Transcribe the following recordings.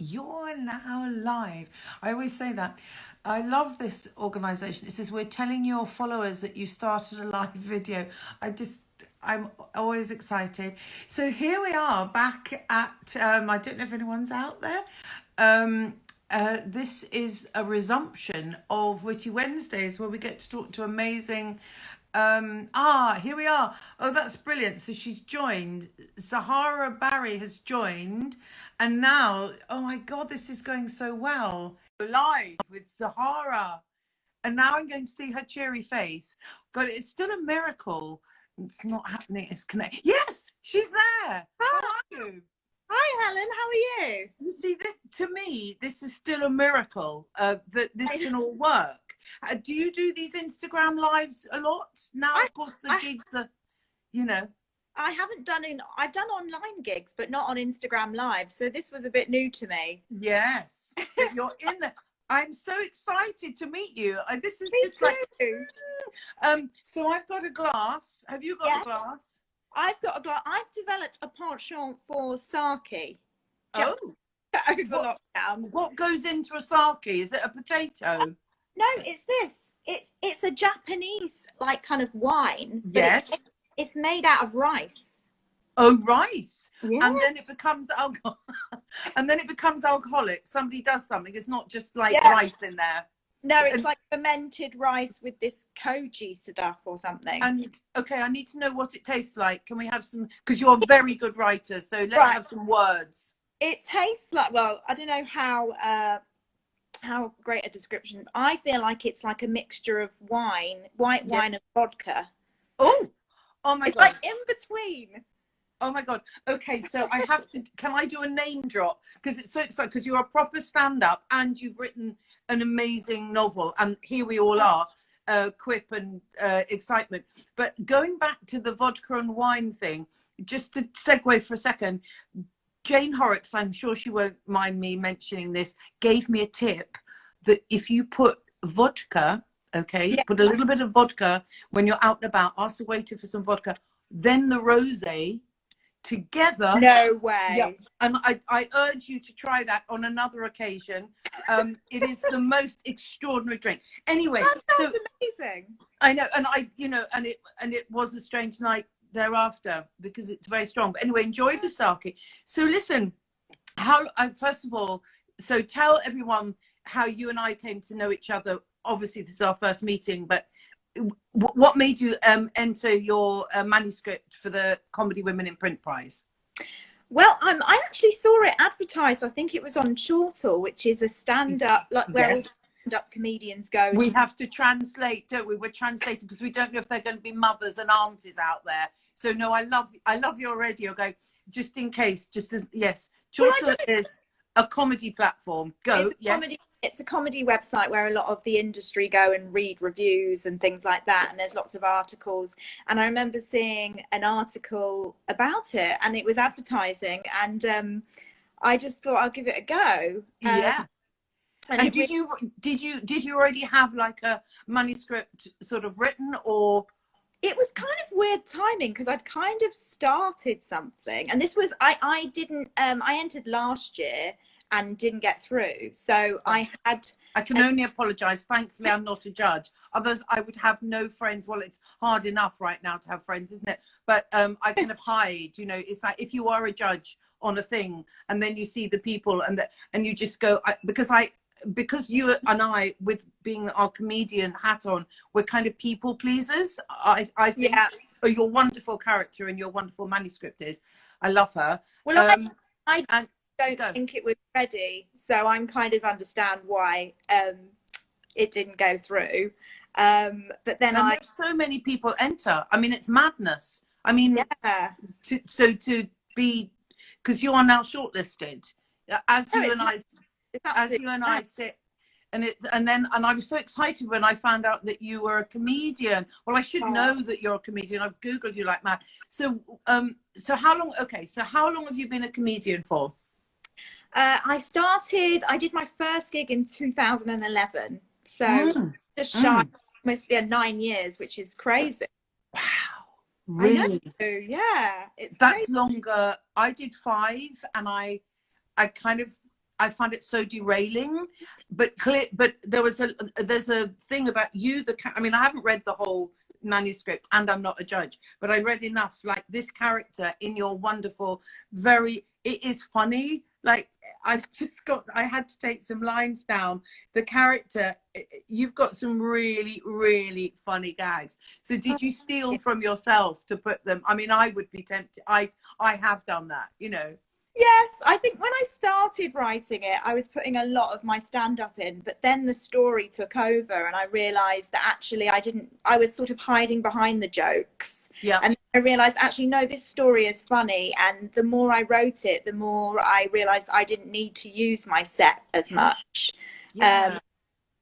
You're now live. I always say that. I love this organization. It says, we're telling your followers that you started a live video. I'm always excited. So here we are back at, I don't know if anyone's out there. This is a resumption of Witty Wednesdays where we get to talk to amazing here we are. Oh, that's brilliant. So she's joined. Zahra Barri has joined. And now, oh my God, this is going so well. Live with Zahra. And now I'm going to see her cheery face. God, it's still a miracle. It's not happening. It's connected. Yes, she's there. How are you? Hi, Helen. How are you? You see, this to me, this is still a miracle that this can all work. Do you do these Instagram lives a lot now? Of course, the gigs are, I haven't I've done online gigs, but not on Instagram Live. So this was a bit new to me. Yes, but you're in there. I'm so excited to meet you. This is Me just too. like, so I've got a glass. Have you got a glass? I've got a glass. I've developed a penchant for sake. Oh, over lockdown. What goes into a sake? Is it a potato? No, it's this. It's a Japanese like kind of wine. Yes. It's made out of rice. Oh, rice. Yeah. And then it becomes alcohol. And then it becomes alcoholic. Somebody does something. It's not just like rice in there. No, it's like fermented rice with this koji stuff or something. And okay, I need to know what it tastes like. Can we have some? Because you're a very good writer, so let's have some words. It tastes like, well, I don't know how great a description. I feel like it's like a mixture of white wine and vodka. Oh my God! It's like in between. Oh my God. Okay, so I have to, can I do a name drop? Because it's so exciting, because you're a proper stand-up and you've written an amazing novel, and here we all are, quip and excitement. But going back to the vodka and wine thing, just to segue for a second, Jane Horrocks, I'm sure she won't mind me mentioning this, gave me a tip that if you put vodka, put a little bit of vodka when you're out and about, ask the waiter for some vodka, then the rosé, together. No way. Yeah. And I urge you to try that on another occasion. It is the most extraordinary drink. Anyway, that sounds amazing. I know, and and it was a strange night thereafter because it's very strong. But anyway, enjoyed the sake. So listen, first of all, so tell everyone how you and I came to know each other. Obviously, this is our first meeting, but what made you enter your manuscript for the Comedy Women in Print Prize? Well, I actually saw it advertised. I think it was on Chortle, which is a stand-up, like where all stand-up comedians go. We have to translate, don't we? We're translating because we don't know if they're going to be mothers and aunties out there. So no, I love you already. You're going, just in case, Chortle is a comedy platform. It's a comedy website where a lot of the industry go and read reviews and things like that, and there's lots of articles. And I remember seeing an article about it, and it was advertising, and I just thought I'll give it a go. And did you already have like a manuscript sort of written, or? It was kind of weird timing because I'd kind of started something, and this was I entered last year and didn't get through, so I can only apologize. Thankfully I'm not a judge, others I would have no friends. Well, it's hard enough right now to have friends, isn't it? But I kind of hide, it's like if you are a judge on a thing and then you see the people and you just go, because you and I, with being our comedian hat on, we're kind of people pleasers. I think your wonderful character and your wonderful manuscript is. I love her. Well, I don't think it was ready, so I'm kind of understand why it didn't go through. But then there's so many people enter. I mean, it's madness. I mean, to be, because you are now shortlisted, as you and I sit. And I was so excited when I found out that you were a comedian. Well, I should know that you're a comedian. I've Googled you like mad. So how long? Okay, so how long have you been a comedian for? I did my first gig in 2011. So just shy, almost 9 years, which is crazy. Wow, really? Yeah, that's crazy. Longer. I did 5, and I kind of I find it so derailing. But there's a thing about you. I mean, I haven't read the whole manuscript, and I'm not a judge, but I read enough. Like this character in your wonderful, it is funny. Like I had to take some lines down. The character, you've got some really, really funny gags. So did you steal from yourself to put them? I mean, I would be tempted. I have done that, you know. Yes, I think when I started writing it, I was putting a lot of my stand-up in, but then the story took over and I realised that actually I was sort of hiding behind the jokes. Yeah. And I realised actually, no, this story is funny. And the more I wrote it, the more I realised I didn't need to use my set as much. Yeah,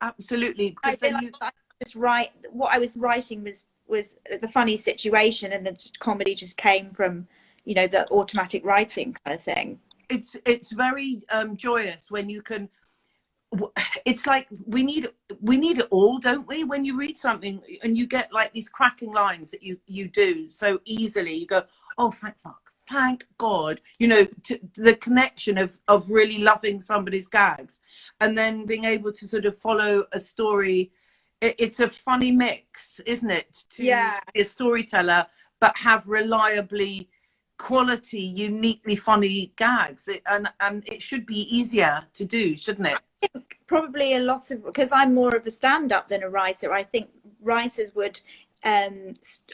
absolutely. I realised I just what I was writing was the funny situation, and the comedy just came from, you know, the automatic writing kind of thing. It's very joyous when you can. It's like we need it all, don't we? When you read something and you get like these cracking lines that you do so easily, you go, oh, thank God, you know, the connection of really loving somebody's gags, and then being able to sort of follow a story. It's a funny mix, isn't it? To be a storyteller, but have reliably quality, uniquely funny gags. And it should be easier to do, shouldn't it? I think probably a lot of, because I'm more of a stand-up than a writer, I think writers would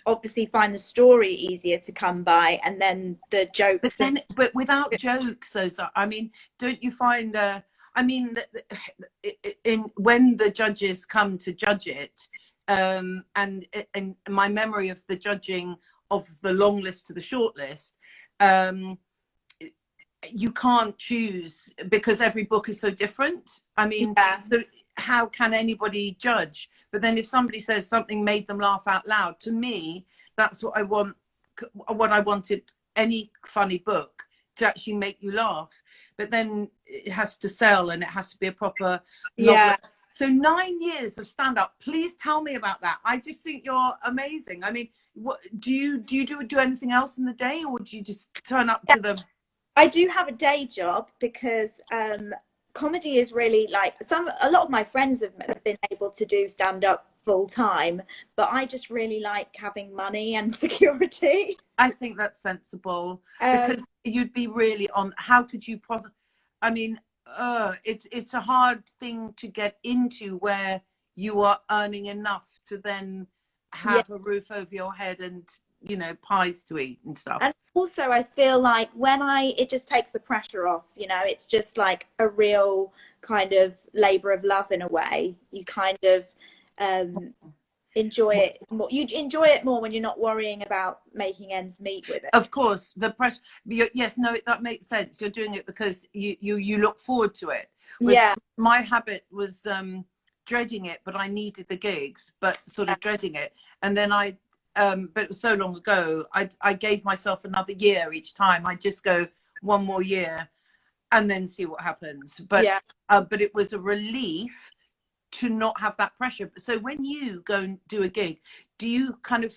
obviously find the story easier to come by, and then the jokes. But without jokes, though, I mean, don't you find? I mean, when the judges come to judge it, and my memory of the judging of the long list to the short list, you can't choose because every book is so different. I mean, so how can anybody judge? But then if somebody says something made them laugh out loud, to me, that's what I want. What I wanted any funny book to actually make you laugh. But then it has to sell, and it has to be a proper novel. So 9 years of stand-up. Please tell me about that. I just think you're amazing. I mean, what do you do anything else in the day, or do you just turn up to them? I do have a day job because comedy is really like a lot of my friends have been able to do stand-up full time, but I just really like having money and security. I think that's sensible, because you'd be really on. How could you? I mean, it's a hard thing to get into where you are earning enough to then have a roof over your head and, you know, pies to eat and stuff. And also I feel like it just takes the pressure off, you know. It's just like a real kind of labor of love in a way. You kind of enjoy it more. You enjoy it more when you're not worrying about making ends meet with it. Of course, the pressure. Yes, no, that makes sense. You're doing it because you look forward to it. Whereas my habit was dreading it, but I needed the gigs, but sort of dreading it. And then but it was so long ago, I gave myself another year each time. I just go one more year and then see what happens. But but it was a relief to not have that pressure. So when you go and do a gig, do you kind of,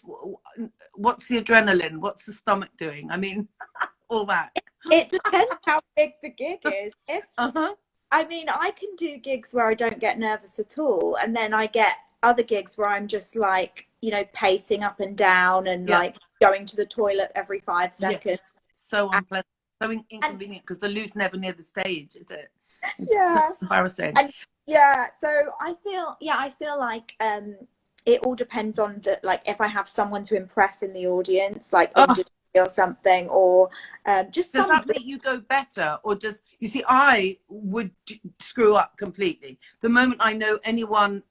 what's the adrenaline? What's the stomach doing? I mean, all that. It depends how big the gig is. I mean, I can do gigs where I don't get nervous at all. And then I get other gigs where I'm just like, you know, pacing up and down and like going to the toilet every 5 seconds. Yes. So unpleasant, so inconvenient, because the loo's never near the stage, is it? It's so embarrassing. And so I feel like it all depends on if I have someone to impress in the audience, like or something, or just does that make you go better? Or does, you see, I would screw up completely the moment I know anyone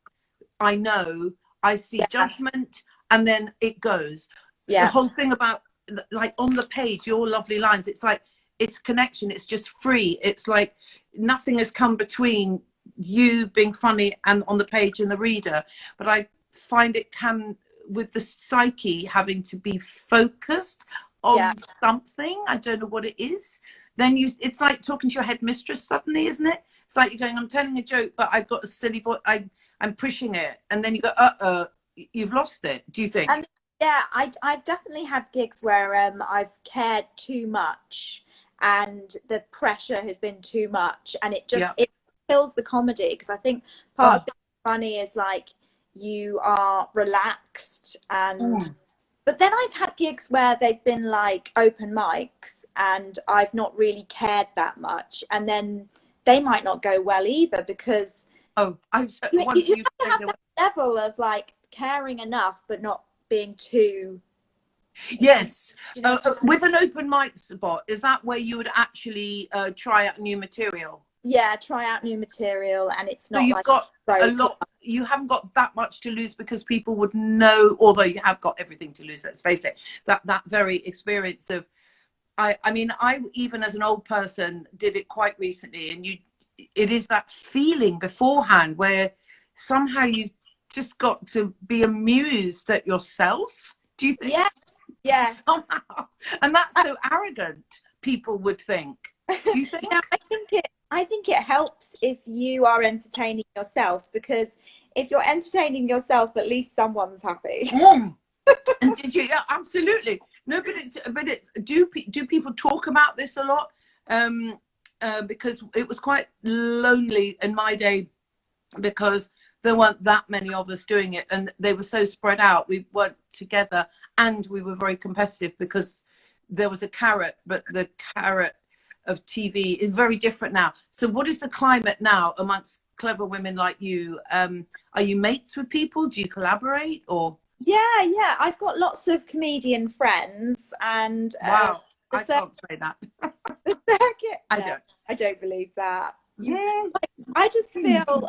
I know. I see judgment, and then it goes. The whole thing about, like, on the page, your lovely lines, it's like, it's connection, it's just free. It's like nothing has come between you being funny and on the page and the reader. But I find it can, with the psyche having to be focused on something, I don't know what it is, then it's like talking to your headmistress suddenly, isn't it? It's like you're going, I'm telling a joke, but I've got a silly voice, I'm pushing it, and then you go, you've lost it. Do you think? I've definitely had gigs where I've cared too much, and the pressure has been too much, and it just Yeah. it kills the comedy, because I think part of being funny is like you are relaxed, and but then I've had gigs where they've been like open mics and I've not really cared that much, and then they might not go well either, because I you once have you to say have there that level of like caring enough but not being too. Yes. You know, With an open mic spot, is that where you would actually try out new material? yeah, try out new material, and it's So not you've like got a vocal. lot, you haven't got that much to lose, because people would know, although you have got everything to lose, let's face it, that very experience of, I mean, I, even as an old person, did it quite recently, and it is that feeling beforehand where somehow you've just got to be amused at yourself. Do you think? Yeah, yeah. Somehow. And that's so arrogant, people would think. Do you think? Yeah, I think it helps if you are entertaining yourself, because if you're entertaining yourself, at least someone's happy. And did you? Yeah, absolutely. No, do people talk about this a lot? Because it was quite lonely in my day, because there weren't that many of us doing it, and they were so spread out. We weren't together, and we were very competitive, because there was a carrot, but the carrot of TV is very different now. So what is the climate now amongst clever women like you? Are you mates with people? Do you collaborate, or? Yeah, I've got lots of comedian friends, and Wow, the I can't say that. circuit. I I don't believe that. don't. I just feel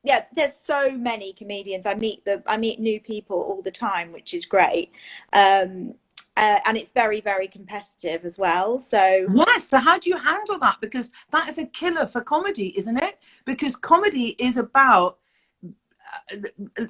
yeah, there's so many comedians. I meet new people all the time, which is great. And it's very, very competitive as well. So Yes. So how do you handle that? Because that is a killer for comedy, isn't it? Because comedy is about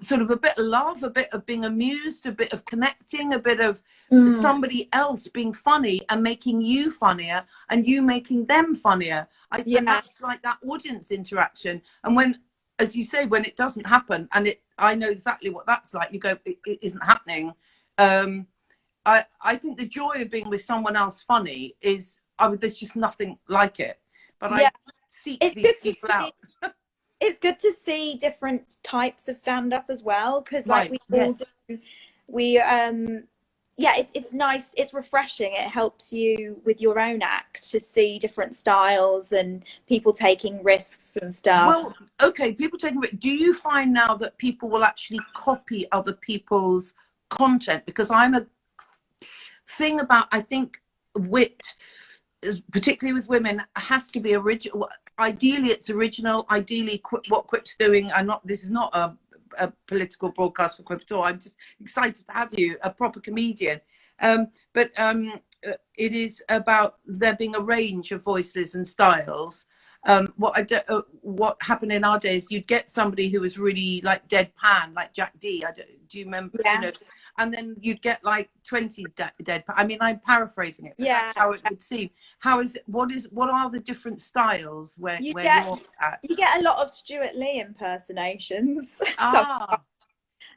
sort of a bit of love, a bit of being amused, a bit of connecting, a bit of somebody else being funny and making you funnier, and you making them funnier. And that's like that audience interaction. And when, as you say, when it doesn't happen, and I know exactly what that's like. You go, it isn't happening. I think the joy of being with someone else funny is, there's just nothing like it. But I seek these people out. It's good to see different types of stand-up as well, because like it's nice, it's refreshing. It helps you with your own act to see different styles and people taking risks and stuff. Well, okay, people taking risks. Do you find now that people will actually copy other people's content? Because I'm a thing about, I think wit, particularly with women, has to be original. Ideally it's original. Ideally what Quip's doing, this is not a political broadcast for Quip at all. I'm just excited to have you, a proper comedian. But it is about there being a range of voices and styles. What happened in our days, you'd get somebody who was really like deadpan, like Jack D. Do you remember? Yeah. You know, and then you'd get like 20 deadpan. I mean, I'm paraphrasing it, but that's how it would seem. How is it? What are the different styles where you're at? You get a lot of Stuart Lee impersonations. Ah.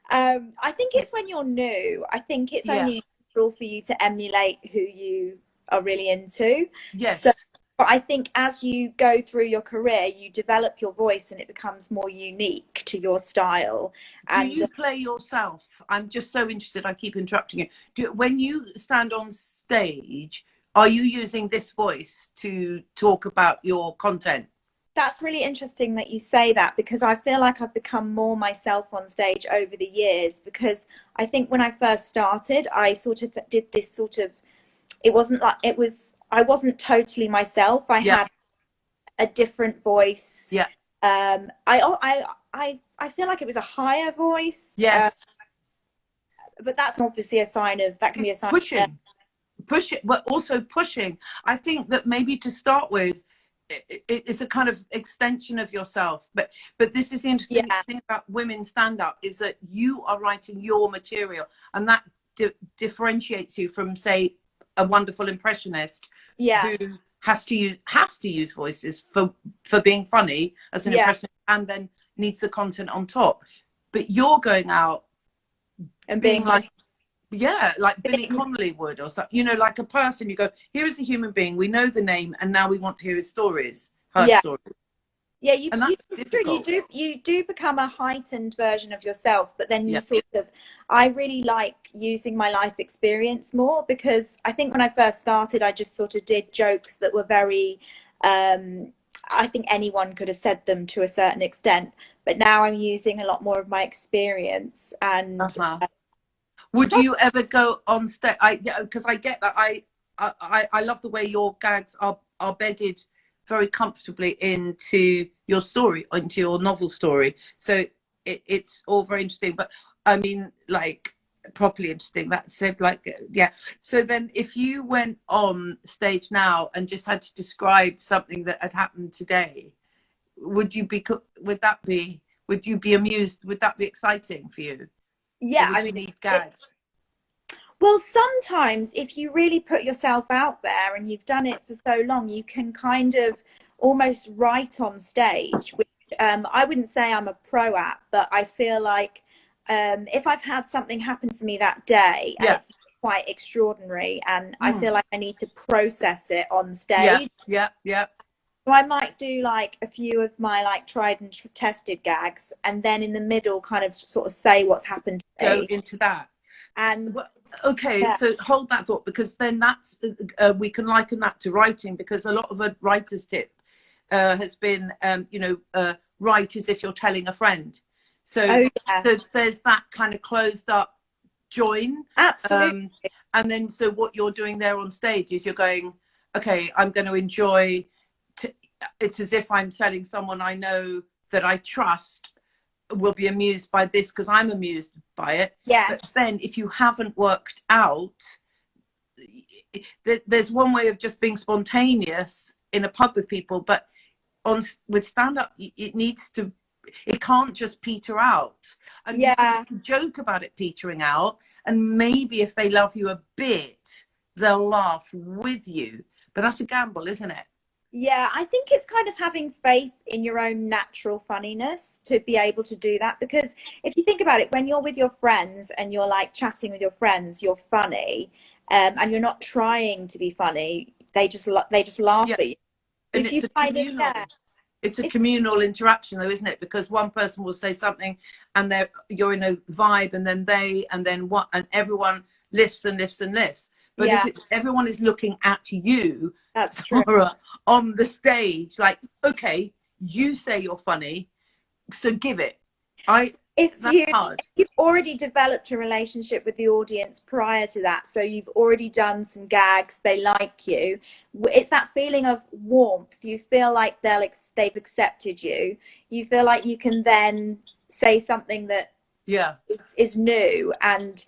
I think it's when you're new. I think it's only natural for you to emulate who you are really into. Yes. So, but I think as you go through your career, you develop your voice and it becomes more unique to your style. And do you play yourself? I'm just so interested. I keep interrupting you. When you stand on stage, are you using this voice to talk about your content? That's really interesting that you say that, because I feel like I've become more myself on stage over the years, because I think when I first started, I sort of did this sort of, I wasn't totally myself. I had a different voice. Yeah. I feel like it was a higher voice. Yes. But that's obviously that can be a sign pushing, but also pushing. I think that maybe to start with, it's a kind of extension of yourself. But this is the interesting thing about women stand up, is that you are writing your material, and that differentiates you from, say, a wonderful impressionist who has to use voices for being funny as an impressionist, and then needs the content on top. But you're going out and being like Yeah, like Billy Connolly would, or something. You know, like a person. You go, here is a human being. We know the name, and now we want to hear his stories, her Yeah. story, Yeah, and that's difficult. you do become a heightened version of yourself, but then you Yeah. sort of, I really like using my life experience more, because I think when I first started, I just sort of did jokes that were very, I think anyone could have said them to a certain extent, but now I'm using a lot more of my experience. And Uh-huh. Would you ever go on stage? Because I get that. I love the way your gags are bedded very comfortably into your story, into your novel story. So it's all very interesting. But I mean, like, properly interesting. That said, like, yeah. So then, if you went on stage now and just had to describe something that had happened today, would you be? Would you be amused? Would that be exciting for you? Or yeah, would I you mean, need gags? well, sometimes if you really put yourself out there and you've done it for so long, you can kind of almost write on stage, which I wouldn't say I'm a pro at, but I feel like if I've had something happen to me that day and Yeah. it's quite extraordinary, and I Mm. feel like I need to process it on Yeah, stage. yeah, yeah. So I might do like a few of my like tried and tested gags, and then in the middle kind of sort of say what's happened to Go me. into that. And Well, okay, yeah, so hold that thought, because then that's we can liken that to writing, because a lot of a writer's tip has been, write as if you're telling a friend. So, oh yeah, so there's that kind of closed up join. absolutely. And then so what you're doing there on stage is you're going, okay, I'm going to enjoy. It's as if I'm telling someone I know that I trust will be amused by this because I'm amused by it. Yeah. But then if you haven't worked out, there's one way of just being spontaneous in a pub with people, but with stand-up, it can't just peter out. And you can joke about it petering out, and maybe if they love you a bit, they'll laugh with you. But that's a gamble, isn't it? Yeah, I think it's kind of having faith in your own natural funniness to be able to do that. Because if you think about it, when you're with your friends and you're like chatting with your friends, you're funny, and you're not trying to be funny. They just laugh at you. And If you kind of it's a communal interaction, though, isn't it? Because one person will say something, and you're in a vibe, and then everyone lifts and lifts and lifts. But if everyone is looking at you, that's Zahra, true, on the stage, like, okay, you say you're funny, so give it. If you've already developed a relationship with the audience prior to that, so you've already done some gags, they like you, it's that feeling of warmth. You feel like they've accepted you. You feel like you can then say something that is new and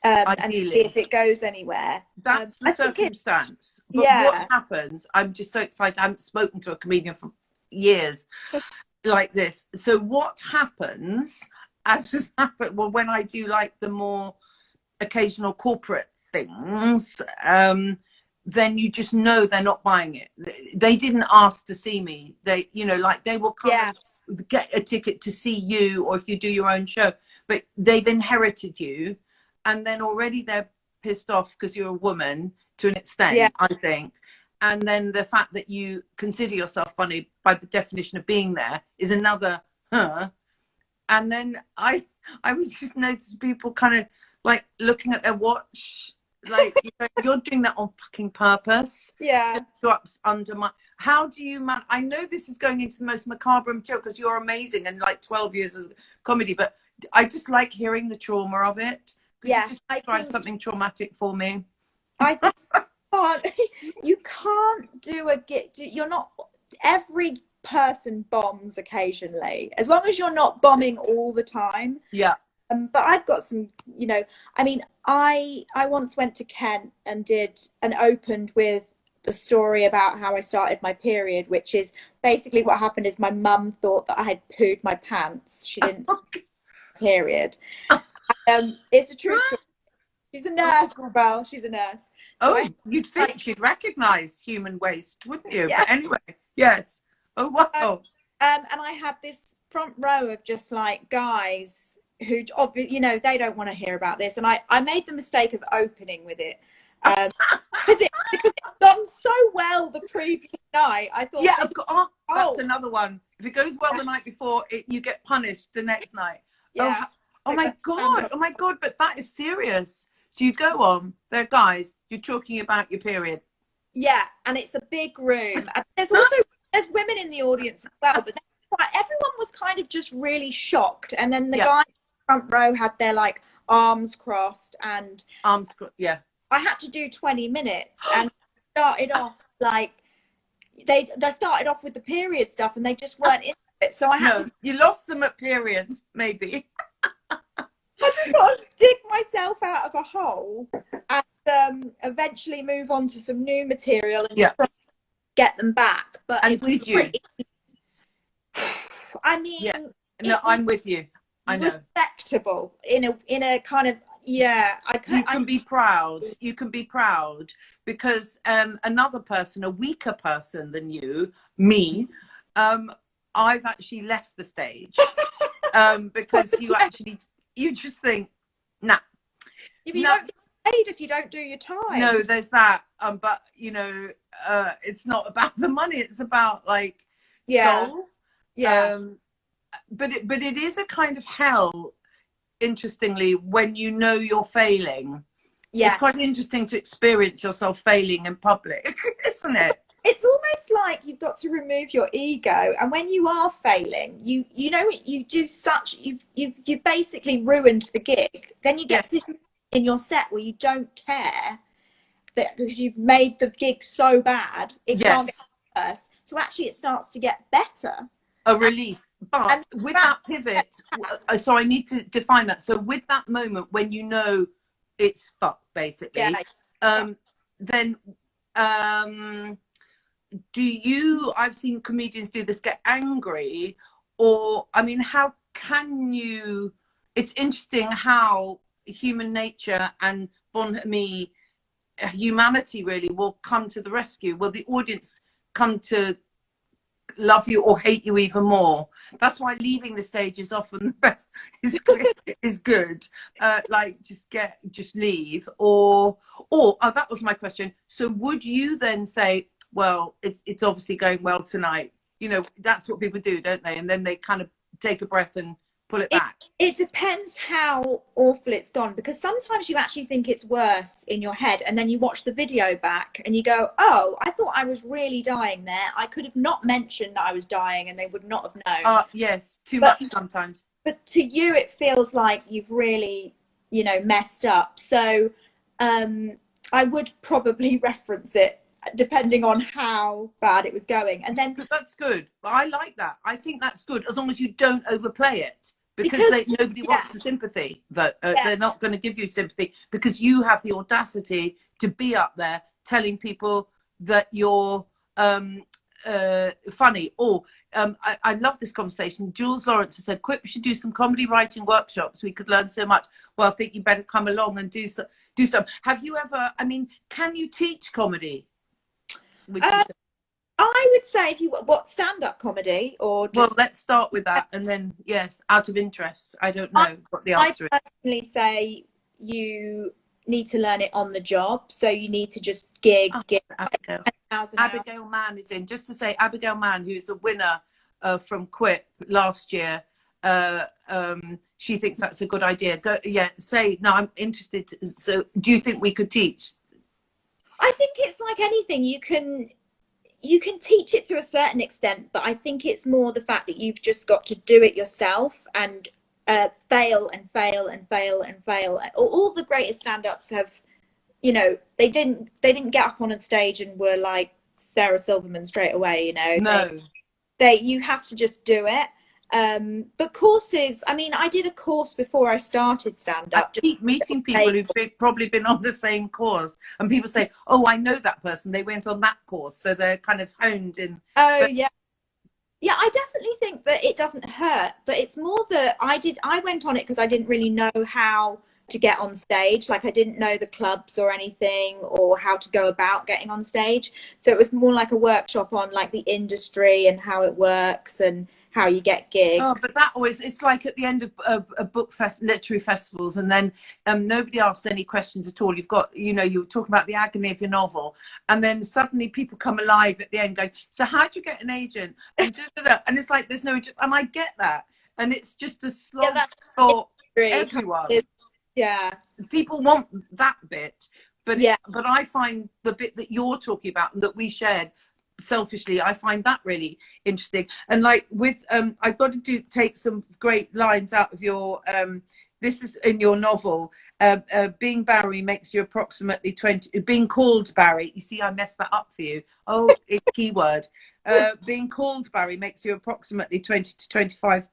and see if it goes anywhere. That's the circumstance. But what happens, I'm just so excited. I haven't spoken to a comedian for years like this. So what happens, as has happened, well, when I do like the more occasional corporate things, then you just know they're not buying it. They didn't ask to see me. They will come and get a ticket to see you, or if you do your own show, but they've inherited you, and then already they're pissed off because you're a woman to an extent, I think. And then the fact that you consider yourself funny by the definition of being there is another, And then I was just noticing people kind of like looking at their watch, like, you're doing that on fucking purpose. Yeah. How do you I know this is going into the most macabre material because you're amazing and like 12 years of comedy, but I just like hearing the trauma of it. Could you just describe something traumatic for me? I think you can't do a gig. You're not, every person bombs occasionally, as long as you're not bombing all the time. Yeah. But I've got some, I mean, I once went to Kent and opened with the story about how I started my period, which is basically what happened is my mum thought that I had pooed my pants. She didn't period. It's a true story. She's a nurse, Belle. She's a nurse. So you'd think she'd recognise human waste, wouldn't you? Yeah. But anyway, yes. Oh, wow. And I had this front row of just like guys who obviously, you know, they don't want to hear about this, and I made the mistake of opening with it because it's gone so well the previous night. I thought, yeah, that's another one. If it goes well the night before, you get punished the next night. Yeah. Oh my god! But that is serious. So you go on. There, guys. You're talking about your period. Yeah, and it's a big room. And there's women in the audience as well, but everyone was kind of just really shocked. And then the guy in the front row had their like arms crossed, and yeah. I had to do 20 minutes, and started off like they started off with the period stuff, and they just weren't into it. So I had to. You lost them at period, maybe. I just got to dig myself out of a hole and eventually move on to some new material and get them back. But and did you? I mean, no, I'm with you. I know. Respectable in a kind of you can be proud. You can be proud because another person, a weaker person than you, me, I've actually left the stage because you just think, nah. You don't get paid if you don't do your time. No, there's that. But you know, it's not about the money. It's about like soul. Yeah. But it is a kind of hell. Interestingly, when you know you're failing, it's quite interesting to experience yourself failing in public, isn't it? It's almost like you've got to remove your ego, and when you are failing, you know you do such you basically ruined the gig. Then you get this in your set where you don't care that because you've made the gig so bad it can't get worse. So actually, it starts to get better. A release, but with that pivot, so I need to define that. So with that moment when you know it's fucked, basically, then do you? I've seen comedians do this, get angry, or I mean, how can you? It's interesting how human nature and bonhomie, humanity really will come to the rescue. Will the audience come to love you or hate you even more? That's why leaving the stage is often the best. is good. Like just leave, or that was my question. So would you then say, well, it's obviously going well tonight? You know, that's what people do, don't they? And then they kind of take a breath and pull it back. It depends how awful it's gone, because sometimes you actually think it's worse in your head, and then you watch the video back and you go, oh, I thought I was really dying there. I could have not mentioned that I was dying and they would not have known. Yes, too much sometimes. But to you, it feels like you've really, you know, messed up. So I would probably reference it depending on how bad it was going. And then that's good. I like that. I think that's good, as long as you don't overplay it. Because nobody wants the sympathy. They're not going to give you sympathy, because you have the audacity to be up there telling people that you're funny. Or I love this conversation. Jules Lawrence has said, "Quick, we should do some comedy writing workshops. We could learn so much." Well, I think you better come along and do some. Have you ever? I mean, can you teach comedy? I would say stand-up comedy or just... Well, let's start with that, and then out of interest, I don't know what the answer is. I personally say you need to learn it on the job, so you need to just gig. Abigail Mann is in. Just to say, Abigail Mann, who's a winner from Quip last year, she thinks that's a good idea. No, I'm interested. So, do you think we could teach? I think it's like anything. You can teach it to a certain extent, but I think it's more the fact that you've just got to do it yourself and fail and fail and fail and fail. All the greatest stand-ups have, you know, they didn't get up on a stage and were like Sarah Silverman straight away, you know. No. You have to just do it. But courses, I mean, I did a course before I started stand-up. I keep meeting people who've probably been on the same course, and people say, oh, I know that person, they went on that course, so they're kind of honed in. Yeah, I definitely think that it doesn't hurt, but it's more that I went on it because I didn't really know how to get on stage. Like, I didn't know the clubs or anything, or how to go about getting on stage, so it was more like a workshop on like the industry and how it works and how you get gigs. Oh, but that always, it's like at the end of literary festivals, and then nobody asks any questions at all. You've got, you know, you're talking about the agony of your novel, and then suddenly people come alive at the end going, so how'd you get an agent? And, and it's like, there's no, and I get that. And it's just a slog for everyone. Yeah. People want that bit, but yeah. But I find the bit that you're talking about and that we shared, selfishly, I find that really interesting. And like with I've got to take some great lines out of your this is in your novel. Being Barry makes you approximately 20. Being called Barry, you see, I messed that up for you. Oh, it's keyword. Being called Barry makes you approximately 20 to 25%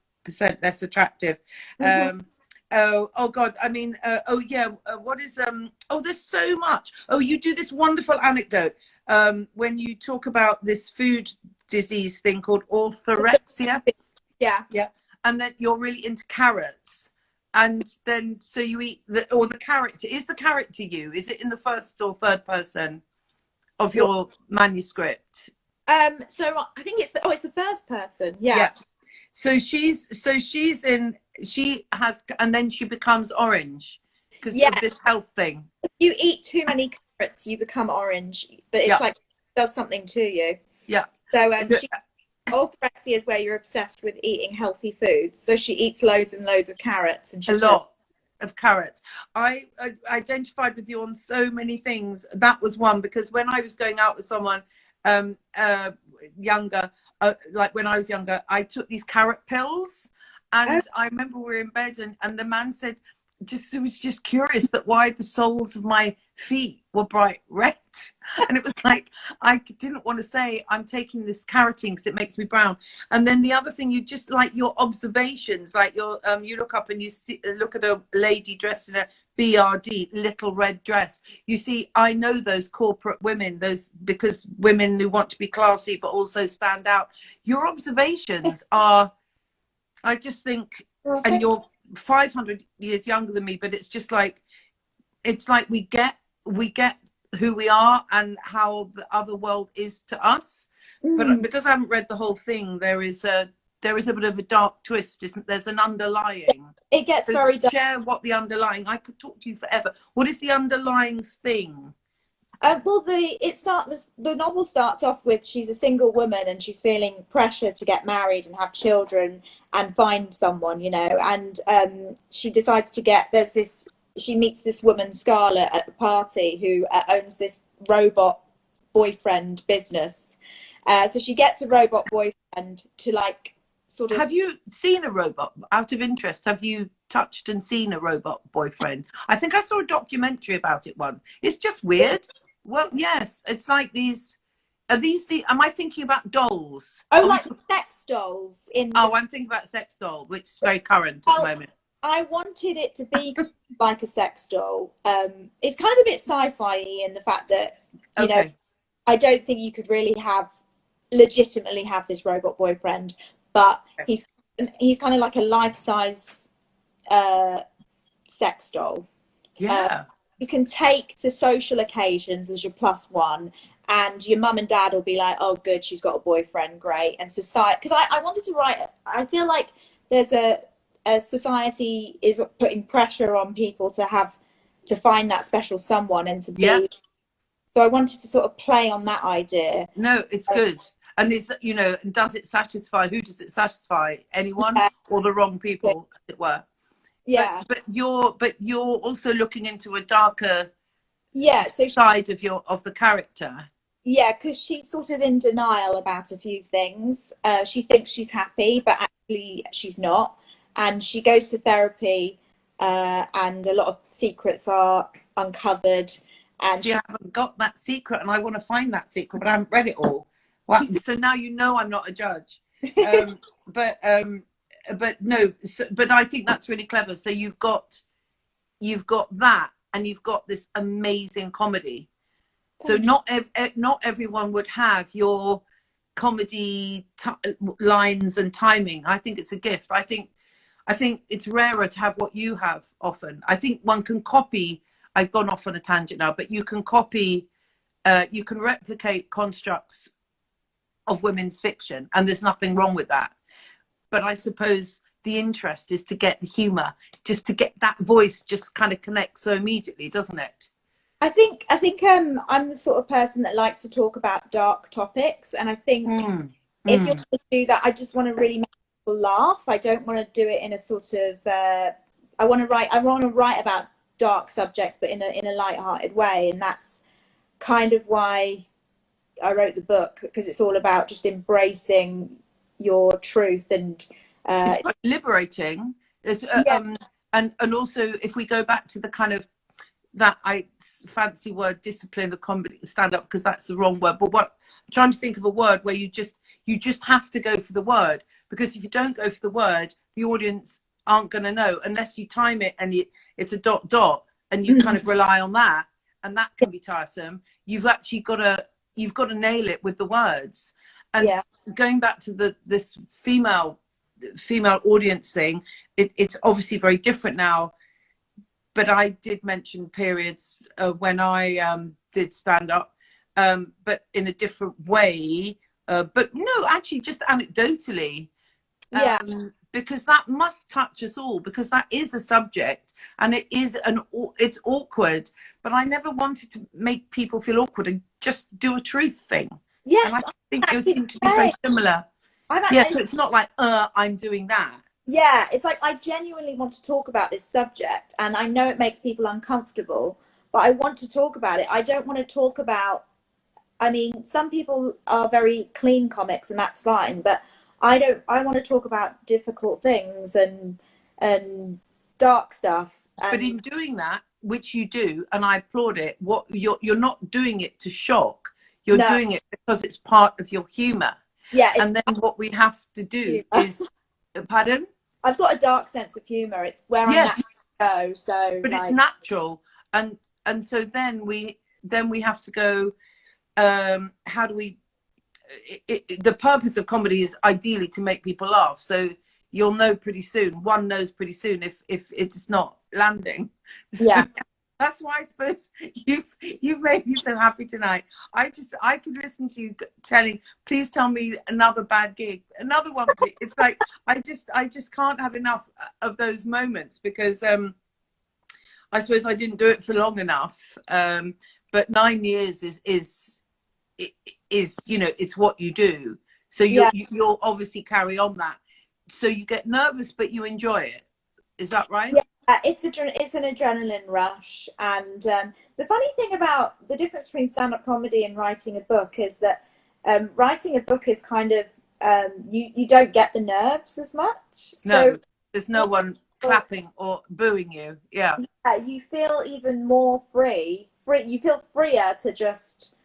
less attractive. Oh God, I mean, what is oh, there's so much. Oh, you do this wonderful anecdote when you talk about this food disease thing called orthorexia. Yeah. And then you're really into carrots, and then so you eat the character. Is the character you? Is it in the first or third person of your manuscript? So I think it's the first person. Yeah. So she's in, she has, and then she becomes orange because of this health thing. If you eat too many carrots, you become orange. But it's like, it does something to you. Yeah. So orthorexia is where you're obsessed with eating healthy foods. So she eats loads and loads of carrots, and a lot of carrots. I identified with you on so many things. That was one, because when I was going out with someone younger, like when I was younger, I took these carrot pills, and I remember we were in bed, and the man said, it was just curious that why the soles of my feet were bright red. And it was like, I didn't want to say I'm taking this carotene because it makes me brown. And then the other thing, you just like your observations, like your you look up and you look at a lady dressed in a BRD little red dress. You see, I know those corporate women, those, because women who want to be classy but also stand out. Your observations are, I just think, and you're 500 years younger than me, but it's just like, it's like we get who we are and how the other world is to us. But because I haven't read the whole thing, there is a bit of a dark twist, isn't there's an underlying, it gets very dark. Share what the underlying, I could talk to you forever. What is the underlying thing? Well, the novel starts off with, she's a single woman and she's feeling pressure to get married and have children and find someone, you know, and she decides she meets this woman, Scarlett, at the party, who owns this robot boyfriend business. So she gets a robot boyfriend to like sort of... Have you seen a robot, out of interest? Have you touched and seen a robot boyfriend? I think I saw a documentary about it once. It's just weird. Well, yes, it's like these. Are these am I thinking about dolls? Oh, like sex dolls I'm thinking about a sex doll, which is very current at the moment. I wanted it to be like a sex doll. It's kind of a bit sci-fi in the fact that, you know, I don't think you could really legitimately have this robot boyfriend, but he's kind of like a life-size sex doll. Yeah. You can take to social occasions as your +1, and your mum and dad will be like, oh, good, she's got a boyfriend, great. And society, because I wanted to write, I feel like there's a society is putting pressure on people to find that special someone and to be. So I wanted to sort of play on that idea. No, it's good. And is that, you know, does it satisfy? Who does it satisfy? Anyone or the wrong people, as it were? Yeah. But you're also looking into a darker side of the character. Yeah, because she's sort of in denial about a few things. She thinks she's happy, but actually she's not. And she goes to therapy, and a lot of secrets are uncovered. And I haven't got that secret, and I want to find that secret, but I haven't read it all. Well, so now you know I'm not a judge. But no, but I think that's really clever. So you've got that, and you've got this amazing comedy. So not everyone would have your comedy lines and timing. I think it's a gift. I think it's rarer to have what you have often. I think one can copy. I've gone off on a tangent now, but you can copy, you can replicate constructs of women's fiction, and there's nothing wrong with that. but I suppose the interest is to get the humor, just to get that voice just kind of connects so immediately, doesn't it? I think I'm the sort of person that likes to talk about dark topics, and I think if you're going to do that, I just want to really make people laugh. I don't want to do it in a sort of I want to write about dark subjects, but in a light-hearted way, and that's kind of why I wrote the book, because it's all about just embracing your truth, and it's quite liberating. It's, and also, if we go back to the kind of that fancy word discipline of comedy stand up, because that's the wrong word, but what I'm trying to think of a word where you just have to go for the word, because if you don't go for the word, the audience aren't going to know unless you time it, and it's a dot and you kind of rely on that, and that can be tiresome. You've actually got to nail it with the words. And going back to this female audience thing, it's obviously very different now. But I did mention periods when I did stand up, but in a different way. But no, actually, just anecdotally, because that must touch us all, because that is a subject, and it's awkward. But I never wanted to make people feel awkward and just do a truth thing. Yes, and I think you seem to be very similar. So it's not like I'm doing that. Yeah, it's like I genuinely want to talk about this subject, and I know it makes people uncomfortable, but I want to talk about it. I don't want to talk about, I mean, some people are very clean comics, and that's fine, but I want to talk about difficult things and dark stuff. But in doing that, which you do, and I applaud it, you're not doing it to shock. You're doing it because it's part of your humor. Yeah. And then what we have to do is, pardon? I've got a dark sense of humor. It's where I naturally go. So, but it's natural, and so then we have to go. How do we? The purpose of comedy is ideally to make people laugh. So you'll know pretty soon. One knows pretty soon if it's not landing. So that's why I suppose you've made me so happy tonight. I could listen to you telling, please tell me another bad gig, another one. It's like I just can't have enough of those moments, because I suppose I didn't do it for long enough. But 9 years is it's what you do. So you'll obviously carry on that. So you get nervous, but you enjoy it. Is that right? Yeah. It's an adrenaline rush, and the funny thing about the difference between stand-up comedy and writing a book is that writing a book is kind of you don't get the nerves as much. No, there's no one clapping or booing you. Yeah, you feel even more free. You feel freer to just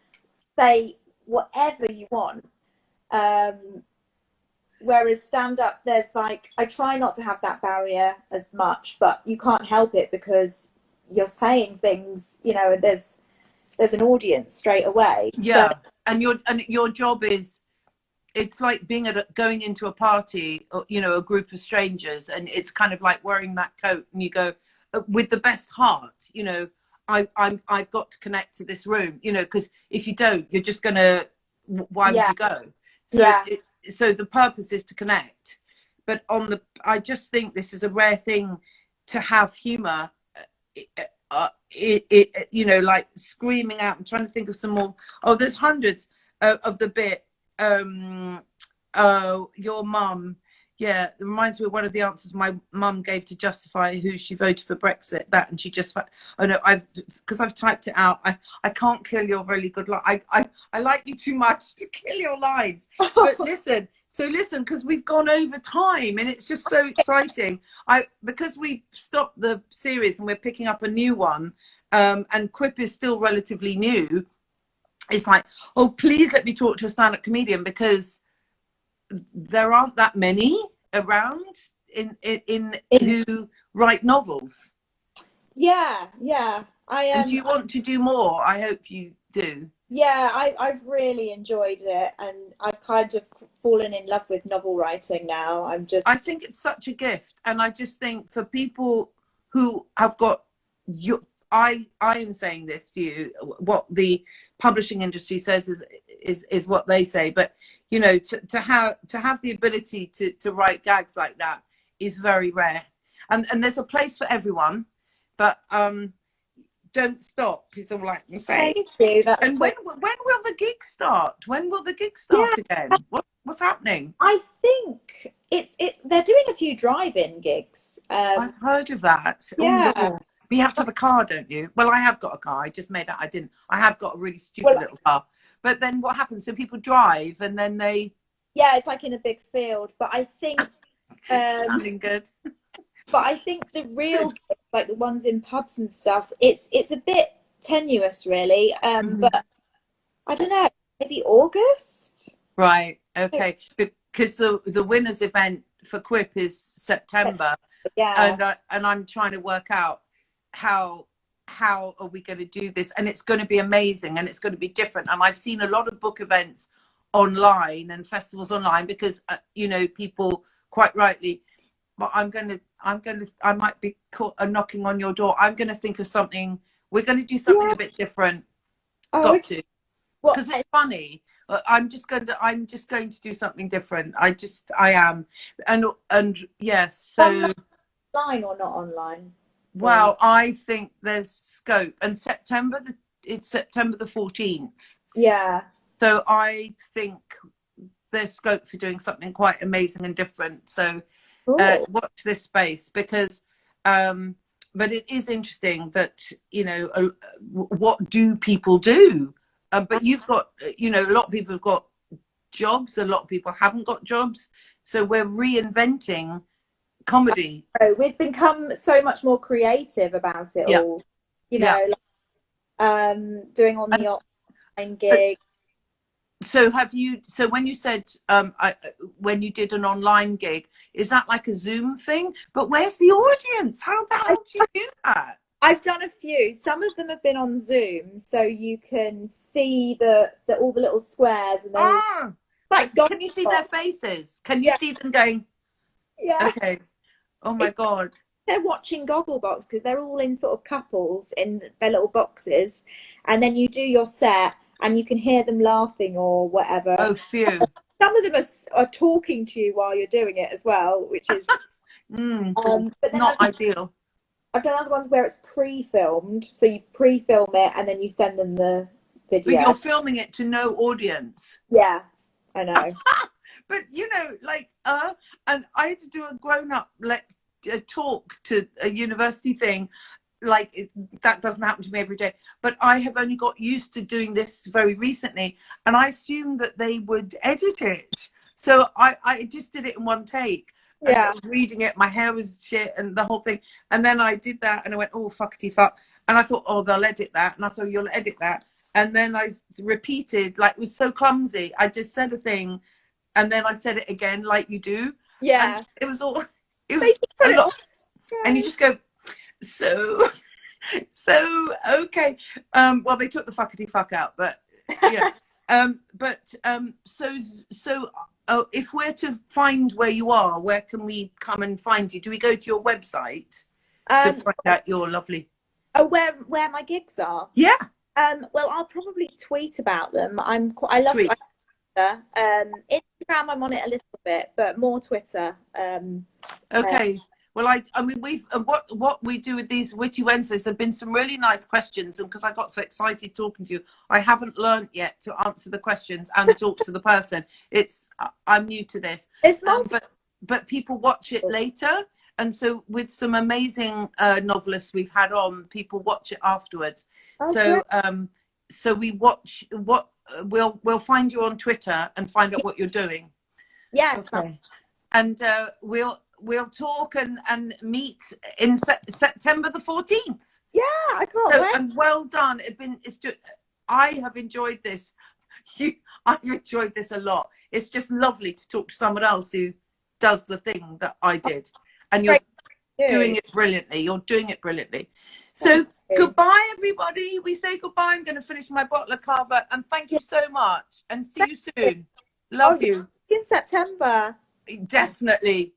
say whatever you want. Whereas stand-up, there's like, I try not to have that barrier as much, but you can't help it because you're saying things, and there's an audience straight away. Yeah, so, and your job is, it's like going into a party, or, a group of strangers, and it's kind of like wearing that coat, and you go with the best heart. I've got to connect to this room, because if you don't, you're just gonna. Why would you go? So so the purpose is to connect, but I just think this is a rare thing to have humor. Like screaming out. I'm trying to think of some more. Oh, there's hundreds of the bit. Your mum. Yeah, it reminds me of one of the answers my mum gave to justify who she voted for Brexit. That, and she just, because I've typed it out. I can't kill your really good line. I like you too much to kill your lines. But listen, because we've gone over time, and it's just so exciting. Because we stopped the series and we're picking up a new one, and Quip is still relatively new. It's like, oh, please let me talk to a stand-up comedian, because there aren't that many around in who write novels. Yeah. And do you want to do more? I hope you do. Yeah, I've really enjoyed it, and I've kind of fallen in love with novel writing now. I think it's such a gift, and I just think for people who have got I am saying this to you, what the publishing industry says is what they say, but you know, to have the ability to write gags like that is very rare. And there's a place for everyone, but don't stop is all I can say. Thank you. And when will the gig start? When will the gig start again? What's happening? I think it's they're doing a few drive-in gigs. I've heard of that. Yeah. Oh, Lord. But you have to have a car, don't you? Well, I have got a car. I just made out I didn't. I have got a really stupid little car. But then what happens? So people drive and then they... Yeah, it's like in a big field. But I think... sounding good. But I think the real gigs, like the ones in pubs and stuff, it's a bit tenuous, really. But I don't know, maybe August? Right, okay. Because the winners event for Quip is September. Yeah. And I'm trying to work out how are we going to do this, and it's going to be amazing and it's going to be different. And I've seen a lot of book events online and festivals online because you know, people quite rightly, but I might be caught knocking on your door. I'm going to think of something. We're going to do something a bit different. Got to, because it's funny. I'm just going to do something different. I am. And yes, so online or not online? Well, I think there's scope. And it's September the 14th. Yeah. So I think there's scope for doing something quite amazing and different. So watch this space, because but it is interesting that, you know, what do people do? But you've got, you know, a lot of people have got jobs, a lot of people haven't got jobs. So we're reinventing comedy. We've become so much more creative about it all. You know, like, doing on the online gig. So when you said when you did an online gig, is that like a Zoom thing? But where's the audience? How the hell do you do that? I've done a few. Some of them have been on Zoom, so you can see all the little squares, and then like, can you see their faces? Can you see them going? Yeah. Okay. Oh my God. They're watching Gogglebox because they're all in sort of couples in their little boxes, and then you do your set and you can hear them laughing or whatever. Oh, phew. Some of them are talking to you while you're doing it as well, which is but not ideal. I've done other ones where it's pre-filmed, so you pre-film it and then you send them the video. But you're filming it to no audience. Yeah, I know. But you know, like, and I had to do a grown-up talk to a university thing. Like, that doesn't happen to me every day. But I have only got used to doing this very recently, and I assumed that they would edit it. So I just did it in one take. Yeah. I was reading it, my hair was shit and the whole thing. And then I did that and I went, oh, fuckity fuck. And I thought, oh, they'll edit that. And I thought, you'll edit that. And then I repeated, like, it was so clumsy. I just said a thing and then I said it again, like you do. Yeah. And it was a lot. And you just go, so okay. Well, they took the fuckity fuck out, but yeah. So if we're to find where you are, where can we come and find you? Do we go to your website to find out your lovely... Oh, where my gigs are? Yeah. Well, I'll probably tweet about them. I love Twitter. Instagram, I'm on it a little bit, but more Twitter. Okay. Well, I mean, what we do with these Witty Wednesdays have been some really nice questions, and because I got so excited talking to you, I haven't learned yet to answer the questions and talk to the person. I'm new to this. But people watch it later, and so with some amazing novelists we've had on, people watch it afterwards. Okay. So we watch what we'll find you on Twitter and find out what you're doing. Yes. Okay. And we'll talk and meet in September the 14th. Yeah, I can't wait. And well done. I have enjoyed this. I've enjoyed this a lot. It's just lovely to talk to someone else who does the thing that I did. And you're doing it brilliantly. You're doing it brilliantly. So goodbye, everybody. We say goodbye. I'm going to finish my bottle of cava. And thank you so much. And see you soon. Love you. In September. Definitely.